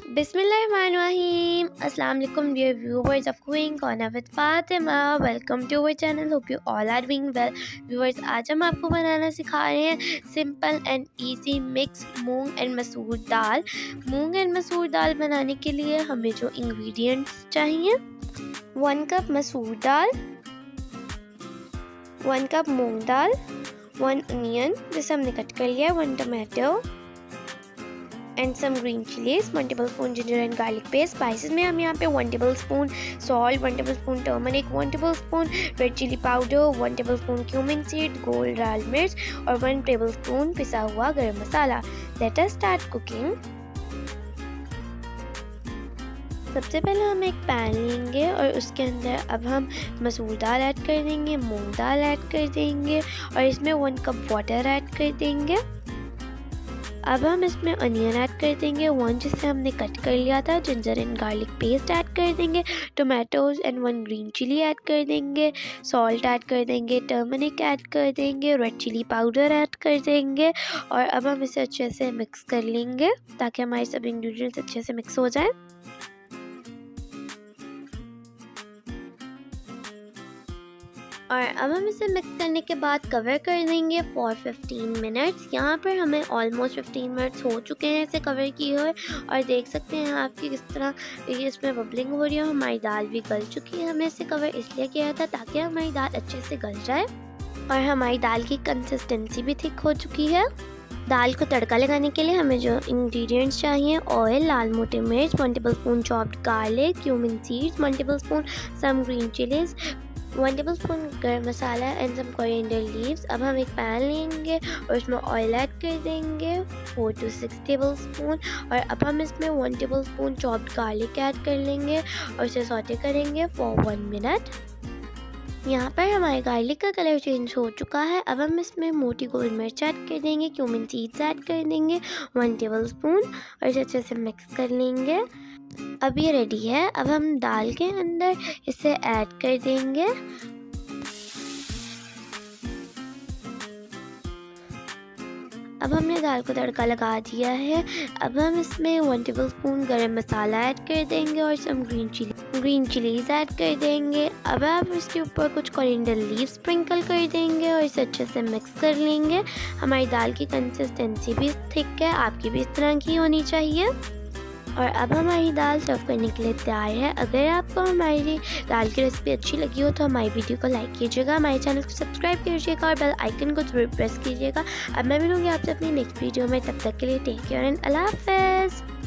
Bismillahirrahmanirrahim. Assalamu alaikum dear viewers of Cooking Corner with Fatima. Welcome to our channel. Hope you all are doing well. Viewers, आज हम आपको बनाना सिखा रहे हैं simple and easy mix moong and मसूर दाल। मूंग and मसूर दाल बनाने के लिए हमें जो इंग्रेडिएंट्स चाहिए 1 कप मसूर दाल, 1 कप मूंग दाल, 1 अनियन जिसे हमने कट कर लिया, 1 tomato and some green chilies, 1 tablespoon ginger and garlic paste. Spices में हम यहाँ पे 1 tablespoon salt, 1 tablespoon turmeric, 1 tablespoon red chili powder, 1 tablespoon cumin seed, गोल लाल मिर्च और 1 tablespoon पिसा हुआ गरम मसाला. Let us start cooking. सबसे पहले हम एक पैन लेंगे और उसके अंदर अब हम मसूर दाल ऐड कर देंगे, मूंग दाल ऐड कर देंगे और इसमें 1 कप वाटर ऐड कर देंगे. अब हम इसमें अनियन ऐड कर देंगे 1 जिसे हमने कट कर लिया था, ginger and garlic paste add कर देंगे, tomatoes and 1 green chilli add कर देंगे, सॉल्ट ऐड कर देंगे, टर्मरिक ऐड कर देंगे, रेड चिली पाउडर ऐड कर देंगे और अब हम इसे अच्छे से मिक्स कर लेंगे ताकि हमारे सब इंग्रेडिएंट्स अच्छे से मिक्स हो जाए. और अब हम इसे मिक्स करने के बाद कवर कर देंगे फॉर 15 मिनट्स. यहाँ पर हमें ऑलमोस्ट 15 मिनट्स हो चुके हैं इसे कवर किए हुए और देख सकते हैं आप कि किस तरह इसमें बबलिंग हो रही है. हमारी दाल भी गल चुकी है. हमने इसे कवर इसलिए किया था ताकि हमारी दाल अच्छे से गल जाए और हमारी दाल की कंसिस्टेंसी भी थिक हो चुकी है. दाल को तड़का लगाने के लिए हमें जो इंग्रेडिएंट्स चाहिए ऑयल, लाल मोटे मिर्च, 1 tablespoon chopped garlic, cumin seeds, 1 tablespoon some green chillies, 1 tablespoon garam masala and some coriander leaves. अब हम एक पैन लेंगे और उसमें ऑयल ऐड कर देंगे 4 to 6 टेबलस्पून और अब हम इसमें 1 टेबलस्पून चॉप्ड गार्लिक ऐड कर लेंगे और इसे सौटे करेंगे फॉर 1 मिनट. यहाँ पर हमारे गार्लिक का कलर चेंज हो चुका है. अब हम इसमें मोटी गोल मिर्च ऐड कर देंगे, क्यूमिन सीड्स ऐड कर देंगे 1 टेबलस्पून और इसे अच्छे से मिक्स कर लेंगे. अब ये रेडी है. अब हम दाल के अंदर इसे ऐड कर देंगे. अब हमने दाल को तड़का लगा दिया है. अब हम इसमें 1 टेबलस्पून गरम मसाला ऐड कर देंगे और सम ग्रीन चिलीज ऐड कर देंगे. अब आप इसके ऊपर कुछ कोरिएंडर लीव्स स्प्रिंकल कर देंगे और इसे अच्छे से मिक्स कर लेंगे. हमारी दाल की कंसिस्टेंसी भी थिक है, आपकी भी इस तरह की होनी चाहिए. और अब हमारी दाल सर्व करने के लिए तैयार है. अगर आपको हमारी दाल की रेसिपी अच्छी लगी हो तो हमारी वीडियो को लाइक कीजिएगा, हमारे चैनल को सब्सक्राइब कीजिएगा और बेल आइकन को जरूर प्रेस कीजिएगा. अब मैं मिलूंगी आपसे अपनी नेक्स्ट वीडियो में. तब तक के लिए टेक केयर एंड अल्लाह हाफ़िज़.